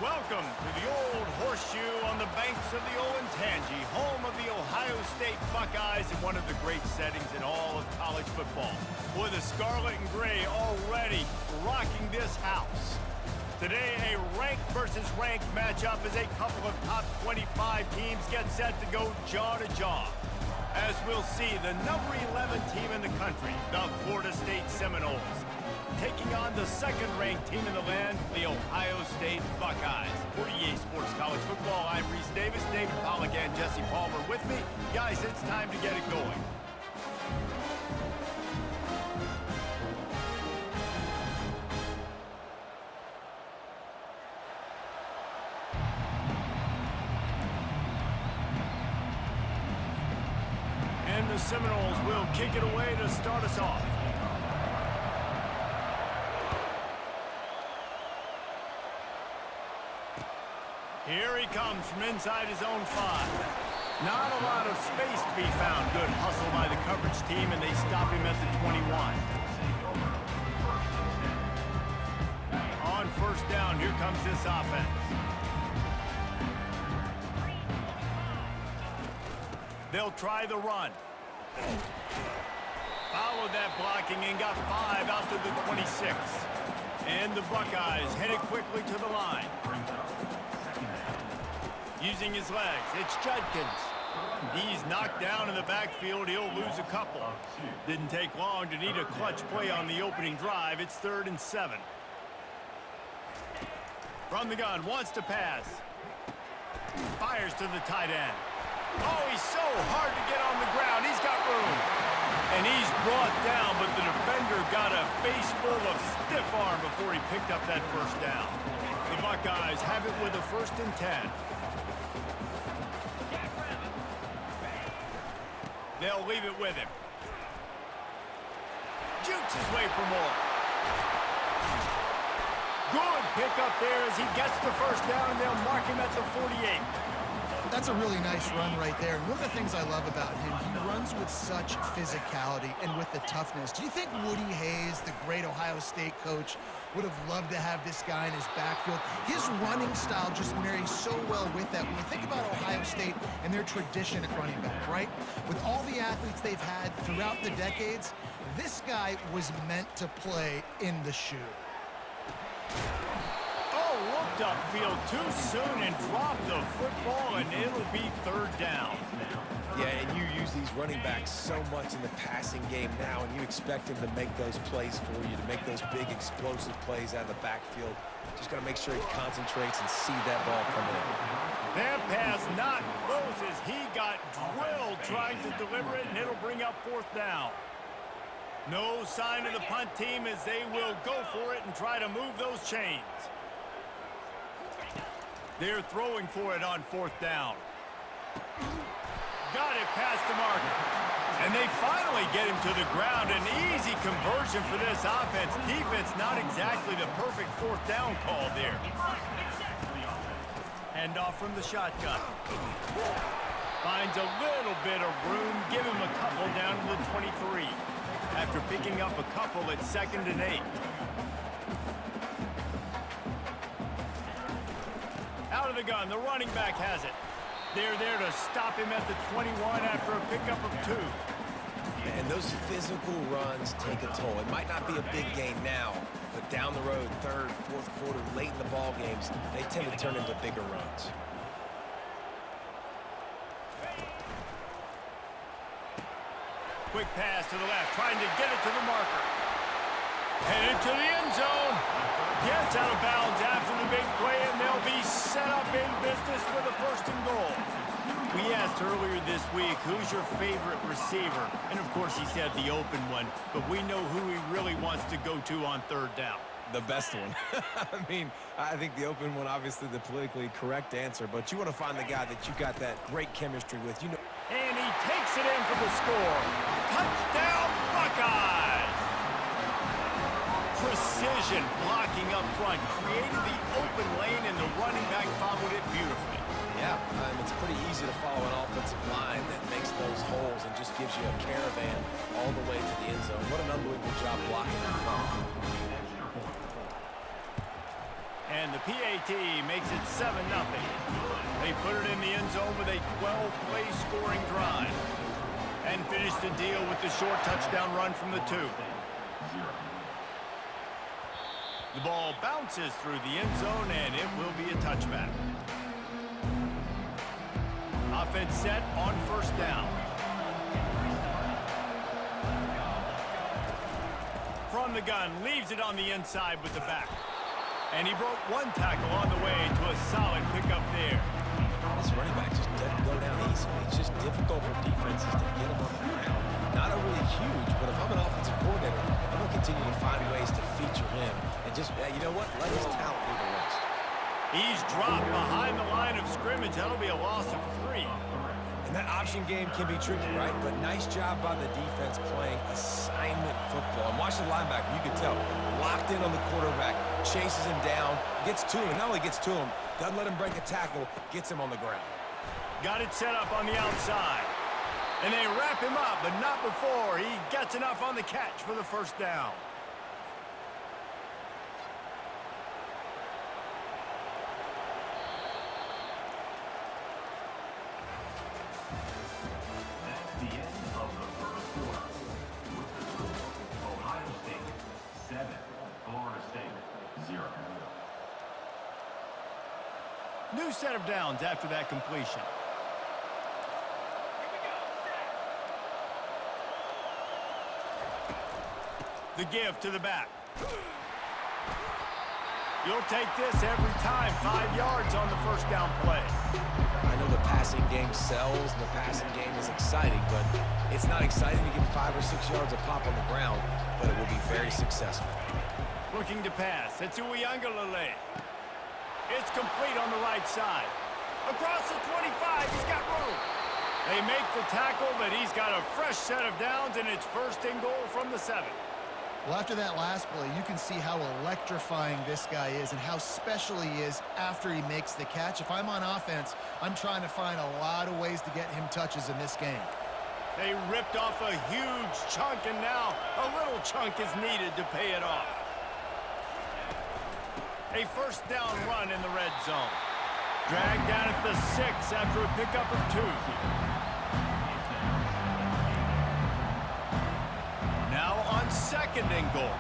Welcome to the Old Horseshoe on the banks of the Olentangy, home of the Ohio State Buckeyes and one of the great settings in all of college football. Boy, the scarlet and gray already rocking this house. Today, a ranked versus ranked matchup as a couple of top 25 teams get set to go jaw to jaw. As we'll see, the number 11 team in the country, the Florida State Seminoles, taking on the second-ranked team in the land, the Ohio State Buckeyes. For EA Sports College Football, I'm Reese Davis, David Pollack, and Jesse Palmer with me. Guys, it's time to get it going. And the Seminoles will kick it away to start us off. Here he comes from inside his own 5. Not a lot of space to be found. Good hustle by the coverage team, and they stop him at the 21. On first down, here comes this offense. They'll try the run. Followed that blocking and got 5 out to the 26. And the Buckeyes headed quickly to the line. Using his legs, it's Judkins. He's knocked down in the backfield. He'll lose a couple. Didn't take long to need a clutch play on the opening drive. It's 3rd and 7. From the gun, wants to pass. Fires to the tight end. Oh, he's so hard to get on the ground. He's got room. And he's brought down, but the defender got a face full of stiff arm before he picked up that first down. The Buckeyes have it with a 1st and 10. They'll leave it with him. Jukes his way for more. Good pickup there as he gets the first down, and they'll mark him at the 48. That's a really nice run right there. And one of the things I love about him, he runs with such physicality and with the toughness. Do you think Woody Hayes, the great Ohio State coach, would have loved to have this guy in his backfield? His running style just marries so well with that. When you think about Ohio State and their tradition at running back, right? With all the athletes they've had throughout the decades, this guy was meant to play in the shoe. Looked upfield too soon and dropped the football, and it'll be 3rd down. Yeah, and you use these running backs so much in the passing game now, and you expect them to make those plays for you, to make those big explosive plays out of the backfield. Just got to make sure he concentrates and see that ball come in. That pass not close as he got drilled trying to deliver it, and it'll bring up 4th down. No sign of the punt team as they will go for it and try to move those chains. They're throwing for it on 4th down. Got it past the marker. And they finally get him to the ground. An easy conversion for this offense. Defense not exactly the perfect 4th down call there. Hand off from the shotgun. Finds a little bit of room. Give him a couple down to the 23. After picking up a couple at 2nd and 8. Out of the gun, the running back has it. They're there to stop him at the 21 after a pickup of 2. And those physical runs take a toll. It might not be a big gain now, but down the road, 3rd, 4th quarter, late in the ball games, they tend to turn into bigger runs. Quick pass to the left, trying to get it to the marker. Headed to the end zone. Gets out of bounds after the big play, and they'll be set up in business with a 1st and goal. We asked earlier this week, who's your favorite receiver? And, of course, he said the open one, but we know who he really wants to go to on 3rd down. The best one. I mean, I think the open one, obviously the politically correct answer, but you want to find the guy that you got that great chemistry with. You know. And he takes it in for the score. Touchdown, Buckeyes! Precision blocking up front, created the open lane, and the running back followed it beautifully. Yeah, it's pretty easy to follow an offensive line that makes those holes and just gives you a caravan all the way to the end zone. What an unbelievable job blocking in front. And the PAT makes it 7-0. They put it in the end zone with a 12-play scoring drive. And finish the deal with the short touchdown run from the 2. The ball bounces through the end zone, and it will be a touchback. Offense set on first down. From the gun, leaves it on the inside with the back. And he broke one tackle on the way to a solid pickup there. This running back just doesn't go down easily. It's just difficult for defenses to get him on the ground. Not overly huge, but if I'm an offensive coordinator, I'm going to continue to find ways to feature him. And just, you know what, let his talent do the rest. He's dropped behind the line of scrimmage. That'll be a loss of 3. And that option game can be tricky, right? But nice job by the defense playing assignment football. And watch the linebacker, you can tell, locked in on the quarterback, chases him down, gets to him, and not only gets to him, doesn't let him break a tackle, gets him on the ground. Got it set up on the outside. And they wrap him up, but not before he gets enough on the catch for the first down. New set of downs after that completion. The give to the back. You'll take this every time. 5 yards on the first down play. I know the passing game sells and the passing game is exciting, but it's not exciting to get 5 or 6 yards of pop on the ground, but it will be very successful. Looking to pass. It's Uiagalelei. It's complete on the right side. Across the 25, he's got room. They make the tackle, but he's got a fresh set of downs, and it's first and goal from the 7. Well, after that last play, you can see how electrifying this guy is and how special he is after he makes the catch. If I'm on offense, I'm trying to find a lot of ways to get him touches in this game. They ripped off a huge chunk, and now a little chunk is needed to pay it off. A first down run in the red zone. Dragged down at the 6 after a pickup of 2. Now on second and goal.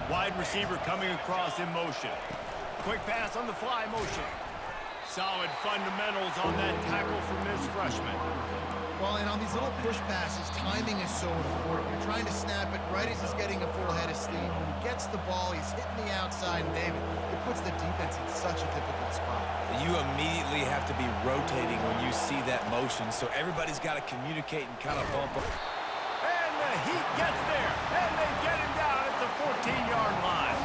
Wide receiver coming across in motion. Quick pass on the fly motion. Solid fundamentals on that tackle from this freshman. Well, and on these little push passes, timing is so important. You're trying to snap it right as he's getting a full head of steam. When he gets the ball, he's hitting the outside, and David, it puts the defense in such a difficult spot. You immediately have to be rotating when you see that motion, so everybody's got to communicate and kind of bump up. And the Heat gets there, and they get him down at the 14-yard line.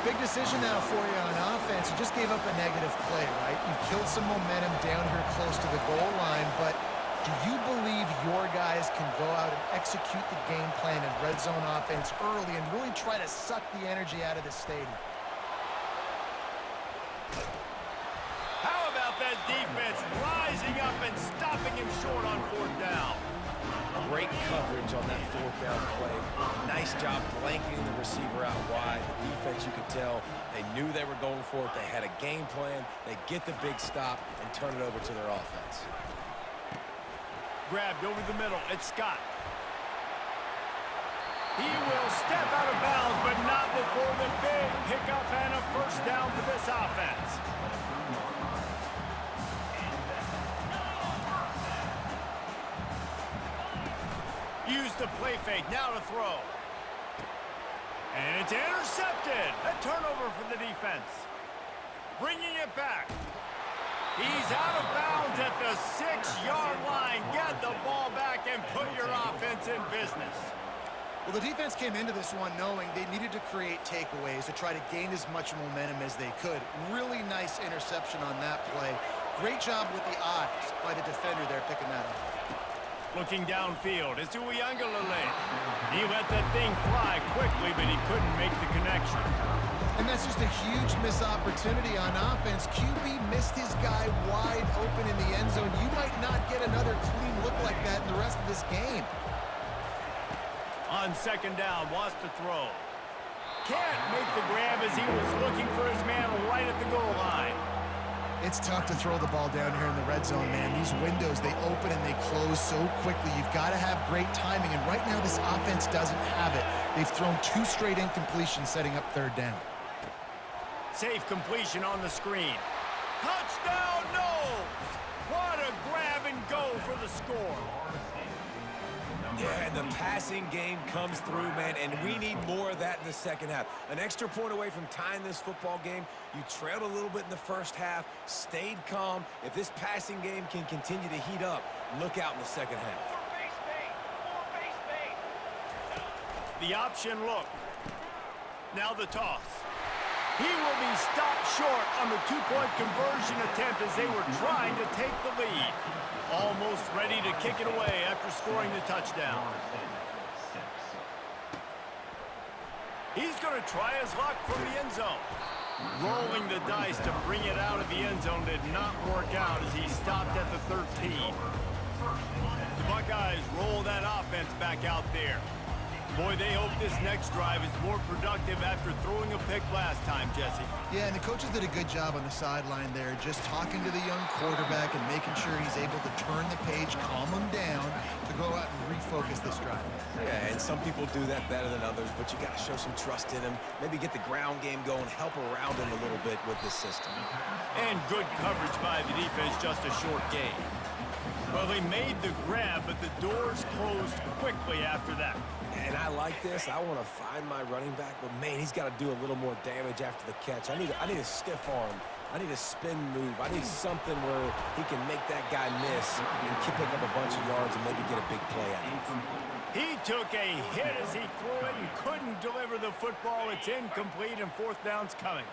Big decision now for you on offense. You just gave up a negative play, right? You killed some momentum down here close to the goal line, but do you believe your guys can go out and execute the game plan in red zone offense early and really try to suck the energy out of the stadium? How about that defense rising up and stopping him short on fourth down? Great coverage on that fourth down play. Nice job blanketing the receiver out wide. The defense, you could tell, they knew they were going for it. They had a game plan. They get the big stop and turn it over to their offense. Grabbed over the middle. It's Scott. He will step out of bounds, but not before the big pickup and a first down for this offense. Use the play fake, now to throw. And it's intercepted. A turnover for the defense. Bringing it back. He's out of bounds at the 6-yard line. Get the ball back and put your offense in business. Well, the defense came into this one knowing they needed to create takeaways to try to gain as much momentum as they could. Really nice interception on that play. Great job with the eyes by the defender there picking that up. Looking downfield, it's Uiagalelei. He let that thing fly quickly, but he couldn't make the connection. And that's just a huge missed opportunity on offense. QB missed his guy wide open in the end zone. You might not get another clean look like that in the rest of this game. On second down, wants to throw. can't make the grab as he was looking for his man right at the goal line. It's tough to throw the ball down here in the red zone, man. These windows, they open and they close so quickly. You've got to have great timing, and right now this offense doesn't have it. They've thrown 2 straight incompletions setting up 3rd down. Safe completion on the screen. Touchdown, Knowles! What a grab and go for the score. Yeah, and the passing game comes through, man, and we need more of that in the second half. An extra point away from tying this football game. You trailed a little bit in the first half, stayed calm. If this passing game can continue to heat up, look out in the second half. The option look. Now the toss. He will be stopped short on the 2-point conversion attempt as they were trying to take the lead. Almost ready to kick it away after scoring the touchdown. He's going to try his luck from the end zone. Rolling the dice to bring it out of the end zone did not work out as he stopped at the 13. The Buckeyes roll that offense back out there. Boy, they hope this next drive is more productive after throwing a pick last time, Jesse. Yeah, and the coaches did a good job on the sideline there, just talking to the young quarterback and making sure he's able to turn the page, calm him down, to go out and refocus this drive. Yeah, and some people do that better than others, but you got to show some trust in him. Maybe get the ground game going, help around him a little bit with this system. And good coverage by the defense, just a short gain. Well, they made the grab, but the doors closed quickly after that. And I like this. I want to find my running back, but man, he's got to do a little more damage after the catch. I need a stiff arm. I need a spin move. I need something where he can make that guy miss and pick up a bunch of yards and maybe get a big play out of it. He took a hit as he threw it and couldn't deliver the football. It's incomplete and 4th down's coming.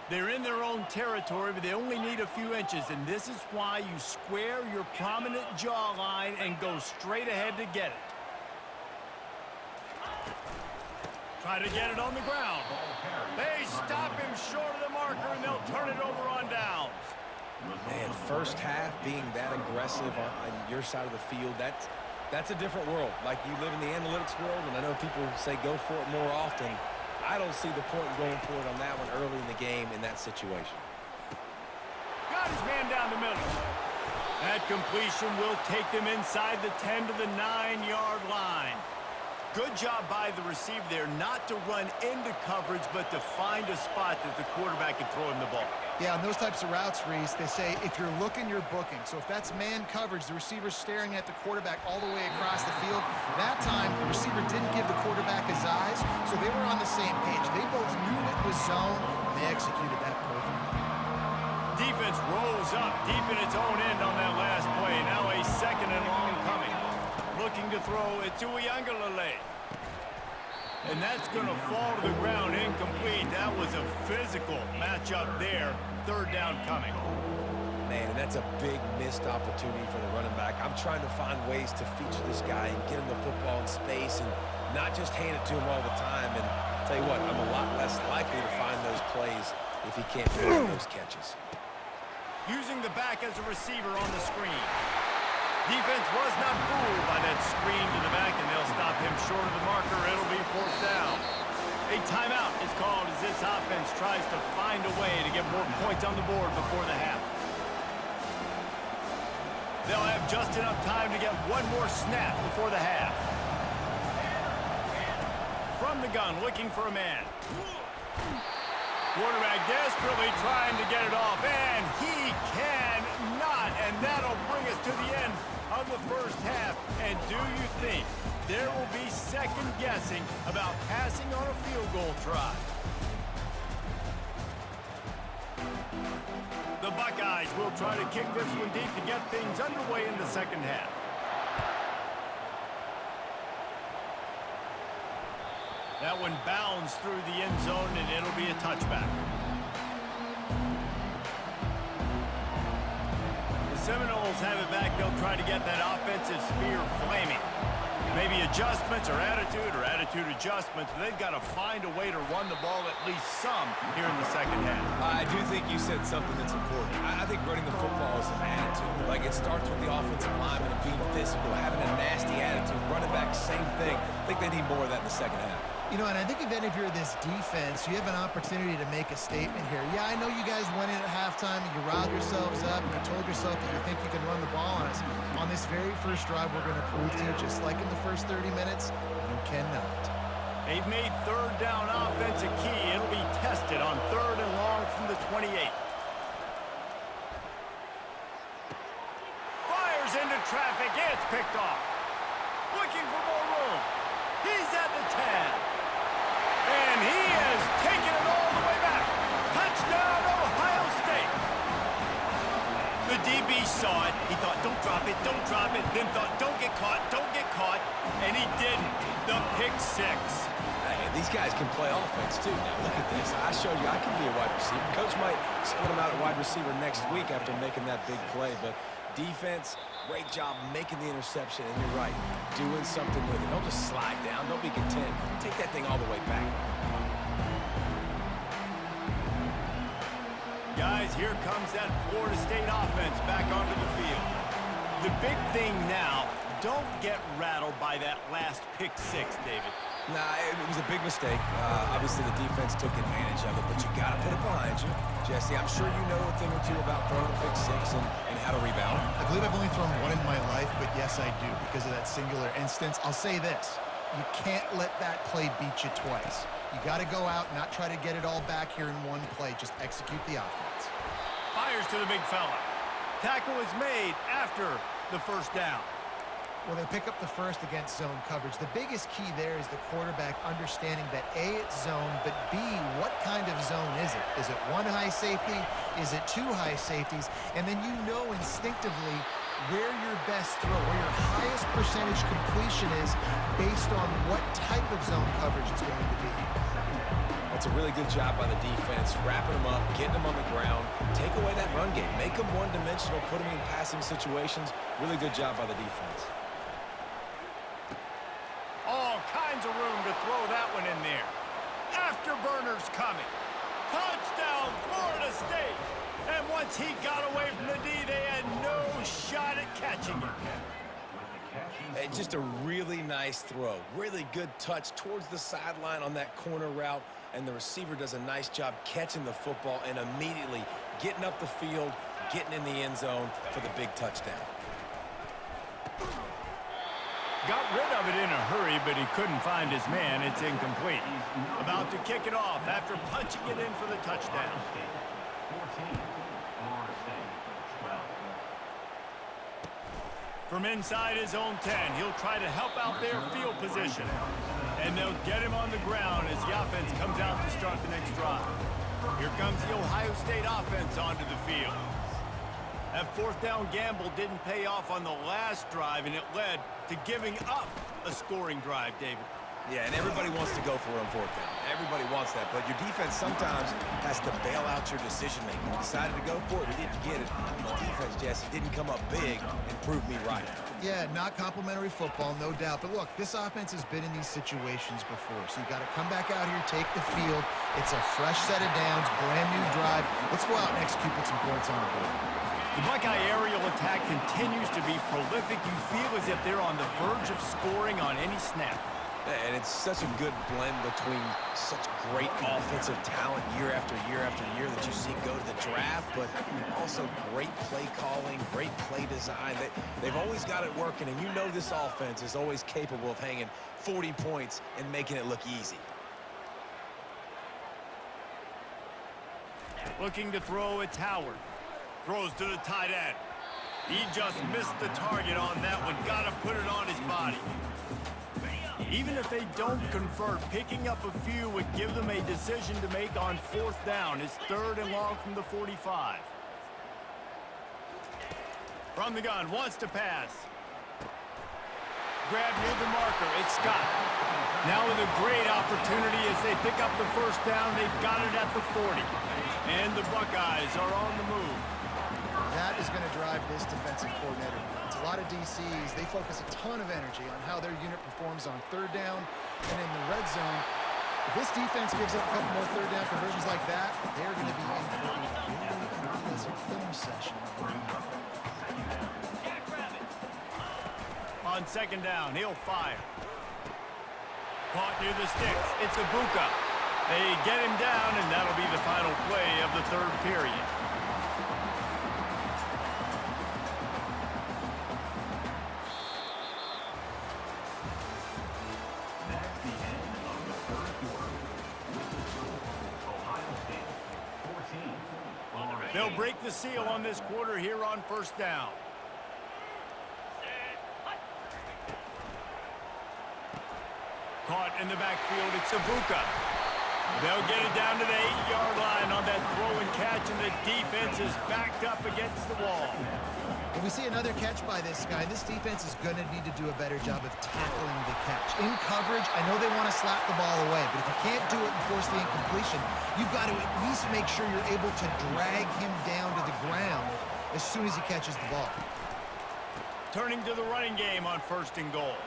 They're in their own territory, but they only need a few inches, and this is why you square your prominent jawline and go straight ahead to get it. Try to get it on the ground. They stop him short of the marker, and they'll turn it over on downs. Man, first half being that aggressive on your side of the field, that's a different world. Like, you live in the analytics world, and I know people say go for it more often. I don't see the point in going for it on that one early in the game in that situation. Got his man down the middle. That completion will take them inside the 10 to the 9-yard line. Good job by the receiver there not to run into coverage, but to find a spot that the quarterback can throw him the ball. Yeah, on those types of routes, Reese, they say if you're looking, you're booking. So if that's man coverage, the receiver's staring at the quarterback all the way across the field. That time, the receiver didn't give the quarterback his eyes, so they were on the same page. They both knew it was zone, and they executed that perfectly. Defense rolls up deep in its own end on that last play. Now a 2nd and long coming. Looking to throw it to Uiagalelei. And that's going to fall to the ground incomplete. That was a physical matchup there. 3rd down coming. Man, and that's a big missed opportunity for the running back. I'm trying to find ways to feature this guy and get him the football in space and not just hand it to him all the time. And tell you what, I'm a lot less likely to find those plays if he can't make those catches. Using the back as a receiver on the screen. Defense was not fooled by that screen to the back, and they'll stop him short of the marker. It'll be 4th down. A timeout is called as this offense tries to find a way to get more points on the board before the half. They'll have just enough time to get one more snap before the half. From the gun, looking for a man. Quarterback desperately trying to get it off, and he cannot, and that'll bring us to the end of the first half. And do you think there will be second guessing about passing on a field goal try? The Buckeyes will try to kick this one deep to get things underway in the second half. That one bounds through the end zone, and it'll be a touchback. The Seminoles have it back. They'll try to get that offensive spear flaming. Maybe adjustments or attitude adjustments. They've got to find a way to run the ball at least some here in the second half. I do think you said something that's important. I think running the football is an attitude. Like, it starts with the offensive lineman and being physical, having a nasty attitude. Running back, same thing. I think they need more of that in the second half. You know, and I think even if you're this defense, you have an opportunity to make a statement here. Yeah, I know you guys went in at halftime and you riled yourselves up and you told yourself that you think you can run the ball on us. On this very first drive, we're going to prove to you, just like in the first 30 minutes, you cannot. They've made third down offense a key. It'll be tested on 3rd and long from the 28. Fires into traffic. It's picked off. Looking for more room. He's at the 10. And he has taken it all the way back. Touchdown, Ohio State. The DB saw it. He thought, don't drop it, don't drop it. Then thought, don't get caught, don't get caught. And he didn't. The pick 6. Hey, these guys can play offense, too. Now, look at this. I showed you I can be a wide receiver. Coach might split him out at wide receiver next week after making that big play. But defense, great job making the interception. And you're right, doing something with it. Don't just slide down. Don't be content. Take that thing all the way back. Guys, here comes that Florida State offense back onto the field. The big thing now, don't get rattled by that last pick 6, David. Nah, it was a big mistake. Obviously, the defense took advantage of it, but you got to put it behind you. Jesse, I'm sure you know a thing or two about throwing a pick 6 and how to rebound. I believe I've only thrown one in my life, but yes, I do, because of that singular instance. I'll say this. You can't let that play beat you twice. You got to go out, not try to get it all back here in one play. Just execute the offense. Fires to the big fella. Tackle is made after the first down. Well, they pick up the first against zone coverage. The biggest key there is the quarterback understanding that A, it's zone, but B, what kind of zone is it? Is it one high safety? Is it 2 high safeties? And then you know instinctively where your best throw, where your highest percentage completion is based on what type of zone coverage it's going to be. That's a really good job by the defense, wrapping them up, getting them on the ground, take away that run game, make them one-dimensional, put them in passing situations. Really good job by the defense. All kinds of room to throw that one in there. Afterburners coming. Touchdown, Florida State. And once he got away from the D, they had no shot at catching him. Hey, just a really nice throw. Really good touch towards the sideline on that corner route. And the receiver does a nice job catching the football and immediately getting up the field, getting in the end zone for the big touchdown. Got rid of it in a hurry, but he couldn't find his man. It's incomplete. About to kick it off after punching it in for the touchdown. From inside his own 10, he'll try to help out their field position. And they'll get him on the ground as the offense comes out to start the next drive. Here comes the Ohio State offense onto the field. That 4th down gamble didn't pay off on the last drive, and it led to giving up a scoring drive, David. Yeah, and everybody wants to go for it on 4th down. Everybody wants that, but your defense sometimes has to bail out your decision-making. You decided to go for it, you didn't get it. The defense, Jesse, didn't come up big and prove me right. Yeah, not complimentary football, no doubt. But look, this offense has been in these situations before, so you got to come back out here, take the field. It's a fresh set of downs, brand new drive. Let's go out and execute with some points on the board. The Buckeye aerial attack continues to be prolific. You feel as if they're on the verge of scoring on any snap. And it's such a good blend between such great offensive talent year after year after year that you see go to the draft, but also great play calling, great play design. They've always got it working, and you know this offense is always capable of hanging 40 points and making it look easy. Looking to throw, it's Howard. Throws to the tight end. He just missed the target on that one. Got to put it on his body. Even if they don't convert, picking up a few would give them a decision to make on 4th down. It's 3rd and long from the 45. From the gun, wants to pass. Grab near the marker, it's Scott. Now with a great opportunity as they pick up the 1st down, they've got it at the 40. And the Buckeyes are on the move. That is going to drive this defensive coordinator. It's a lot of DCs. They focus a ton of energy on how their unit performs on 3rd down and in the red zone. If this defense gives up a couple more 3rd down conversions like that, they're going to be in for a very unpleasant film session. On 2nd down, he'll fire. Caught near the sticks. It's Ibuka. They get him down, and that'll be the final play of the third period. They'll break the seal on this quarter here on first down. Caught in the backfield, it's Ibuka. They'll get it down to the 8-yard line on that throw and catch, and the defense is backed up against the wall. When we see another catch by this guy, this defense is going to need to do a better job of tackling the catch. In coverage, I know they want to slap the ball away, but if you can't do it and force the incompletion, you've got to at least make sure you're able to drag him down to the ground as soon as he catches the ball. Turning to the running game on first and goal.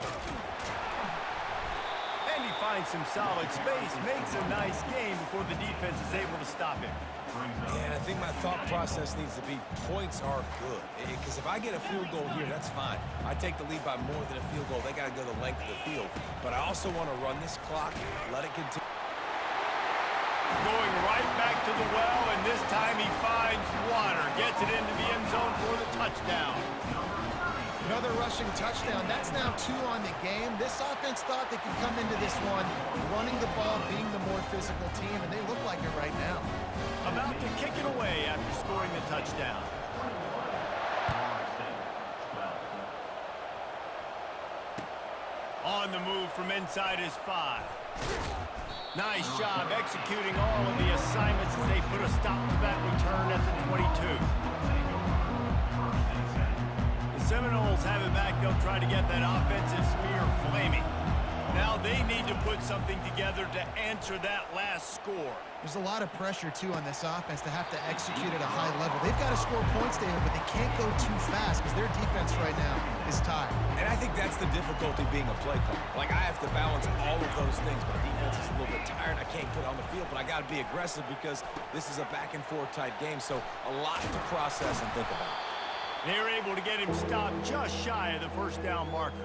And he finds some solid space, makes a nice game before the defense is able to stop him. And I think my thought process needs to be points are good. Because if I get a field goal here, that's fine. I take the lead by more than a field goal. They got to go the length of the field. But I also want to run this clock, let it continue. Going right back to the well, and this time he finds water. Gets it into the end zone for the touchdown. Another rushing touchdown. That's now 2 on the game. This offense thought they could come into this one running the ball, being the more physical team, and they look like it right now. About to kick it away after scoring the touchdown. On the move from inside his 5. Nice job executing all of the assignments as they put a stop to that return at the 22. Seminoles have it back. They'll try to get that offensive spear flaming. Now they need to put something together to answer that last score. There's a lot of pressure, too, on this offense to have to execute at a high level. They've got to score points, David, but they can't go too fast because their defense right now is tired. And I think that's the difficulty being a play caller. Like, I have to balance all of those things. My defense is a little bit tired. I can't put on the field, but I got to be aggressive because this is a back-and-forth type game, so a lot to process and think about. They're able to get him stopped just shy of the first down marker.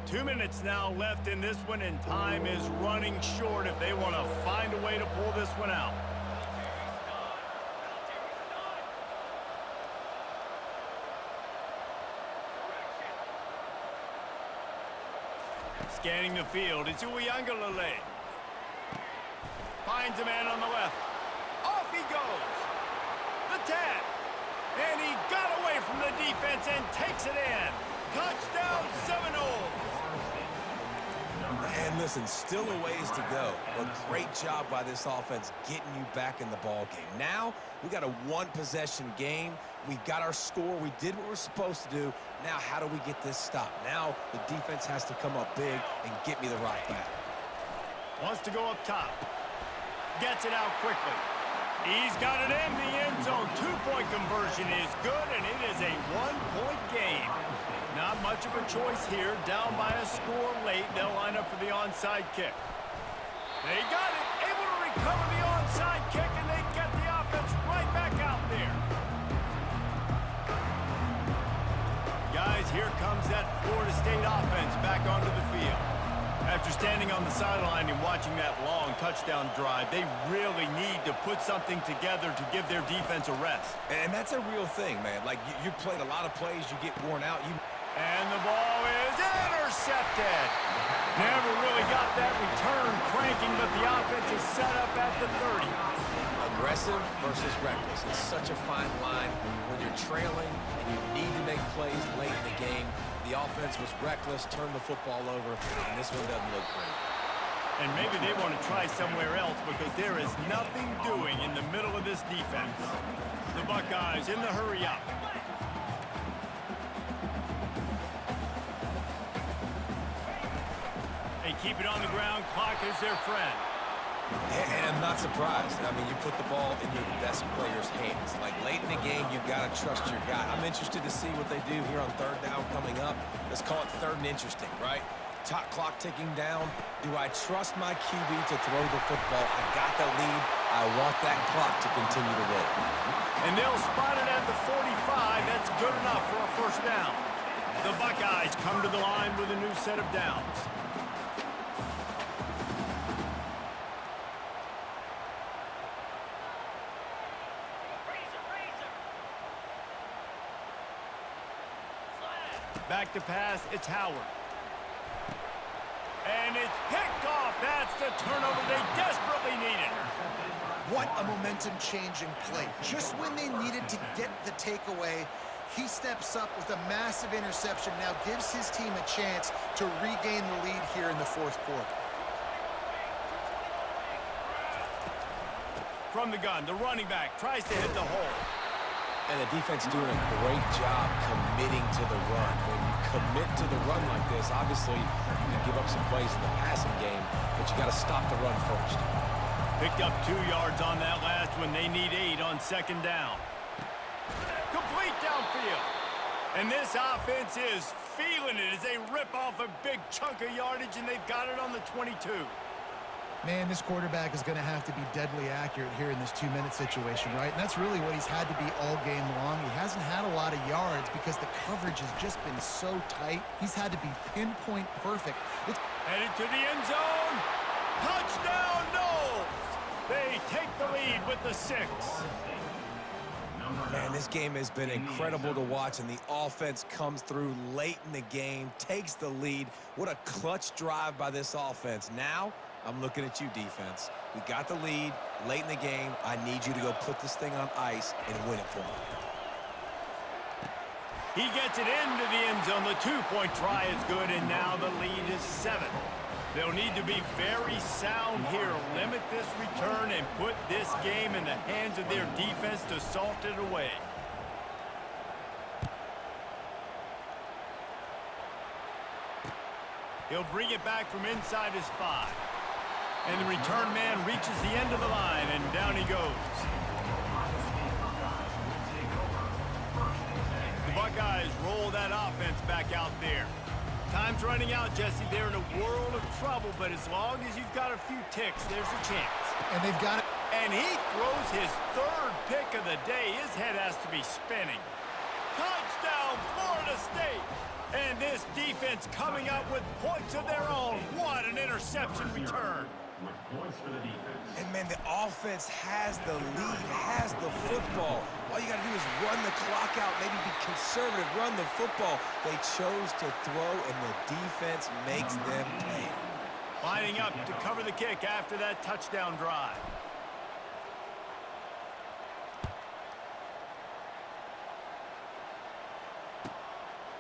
2 minutes now left in this one, and time is running short if they want to find a way to pull this one out. Scanning the field, it's Uiagalelei. Finds a man on the left. Off he goes. The tag. And he got away from the defense and takes it in. Touchdown, Seminoles. And listen, still a ways to go, but great job by this offense getting you back in the ball game. Now, we got a one-possession game. We got our score. We did what we're supposed to do. Now, how do we get this stopped? Now, the defense has to come up big and get me the rock back. Wants to go up top. Gets it out quickly. He's got it in the end zone. 2-point conversion is good, and it is a 1-point game. Not much of a choice here. Down by a score late. They'll line up for the onside kick. They got it. Able to recover the onside kick, and they get the offense right back out there. Guys, here comes that Florida State offense back onto the field. After standing on the sideline and watching that long touchdown drive, they really need to put something together to give their defense a rest. And that's a real thing, man. Like, you played a lot of plays, you get worn out. And the ball is intercepted. Never really got that return cranking, but the offense is set up at the 30. Aggressive versus reckless. It's such a fine line when you're trailing and you need to make plays late in the game. The offense was reckless, turned the football over, and this one doesn't look great. And maybe they want to try somewhere else because there is nothing doing in the middle of this defense. The Buckeyes in the hurry up. They keep it on the ground. Clock is their friend. And I'm not surprised. I mean, you put the ball in your best player's hands. Like, late in the game, you've got to trust your guy. I'm interested to see what they do here on third down coming up. Let's call it third and interesting, right? Top clock ticking down. Do I trust my QB to throw the football? I got the lead. I want that clock to continue to roll. And they'll spot it at the 45. That's good enough for a first down. The Buckeyes come to the line with a new set of downs. Back to pass, it's Howard. And it's picked off. That's the turnover they desperately needed. What a momentum-changing play. Just when they needed to get the takeaway, he steps up with a massive interception, now gives his team a chance to regain the lead here in the fourth quarter. From the gun, the running back tries to hit the hole. And the defense doing a great job committing to the run. When you commit to the run like this, obviously you can give up some plays in the passing game, but you got to stop the run first. Picked up 2 yards on that last one. They need 8 on second down. Complete downfield. And this offense is feeling it as they rip off a big chunk of yardage, and they've got it on the 22. Man, this quarterback is going to have to be deadly accurate here in this 2-minute situation, right? And that's really what he's had to be all game long. He hasn't had a lot of yards because the coverage has just been so tight. He's had to be pinpoint perfect. Headed to the end zone. Touchdown, Knowles. They take the lead with the 6. Man, this game has been incredible to watch, and the offense comes through late in the game, takes the lead. What a clutch drive by this offense. Now, I'm looking at you, defense. We got the lead late in the game. I need you to go put this thing on ice and win it for me. He gets it into the end zone. The 2-point try is good, and now the lead is 7. They'll need to be very sound here, limit this return, and put this game in the hands of their defense to salt it away. He'll bring it back from inside his 5. And the return man reaches the end of the line, and down he goes. The Buckeyes roll that offense back out there. Time's running out, Jesse. They're in a world of trouble, but as long as you've got a few ticks, there's a chance. And they've got it. And he throws his 3rd pick of the day. His head has to be spinning. Touchdown, Florida State. And this defense coming up with points of their own. What an interception return. And, man, the offense has the lead, has the football. All you got to do is run the clock out, maybe be conservative, run the football. They chose to throw, and the defense makes them pay. Lining up to cover the kick after that touchdown drive.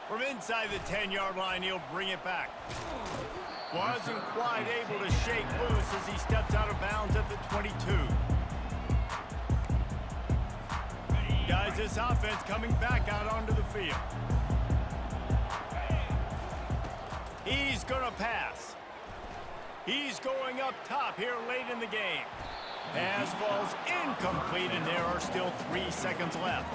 From inside the 10-yard line, he'll bring it back. Wasn't quite able to shake loose as he steps out of bounds at the 22. Guys, this offense coming back out onto the field. He's going to pass. He's going up top here late in the game. Pass falls incomplete, and there are still 3 seconds left.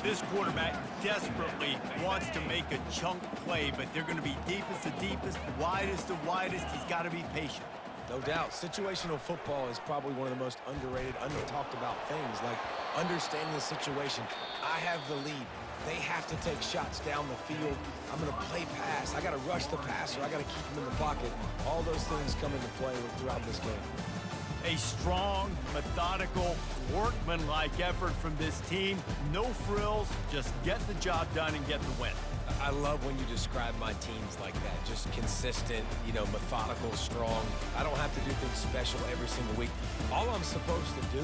This quarterback desperately wants to make a chunk play, but they're going to be deepest to deepest, widest to widest. He's got to be patient. No doubt. Situational football is probably one of the most underrated, under-talked about things, like understanding the situation. I have the lead. They have to take shots down the field. I'm going to play pass. I got to rush the passer. I got to keep him in the pocket. All those things come into play throughout this game. A strong, methodical, workman-like effort from this team. No frills, just get the job done and get the win. I love when you describe my teams like that. Just consistent, methodical, strong. I don't have to do things special every single week. All I'm supposed to do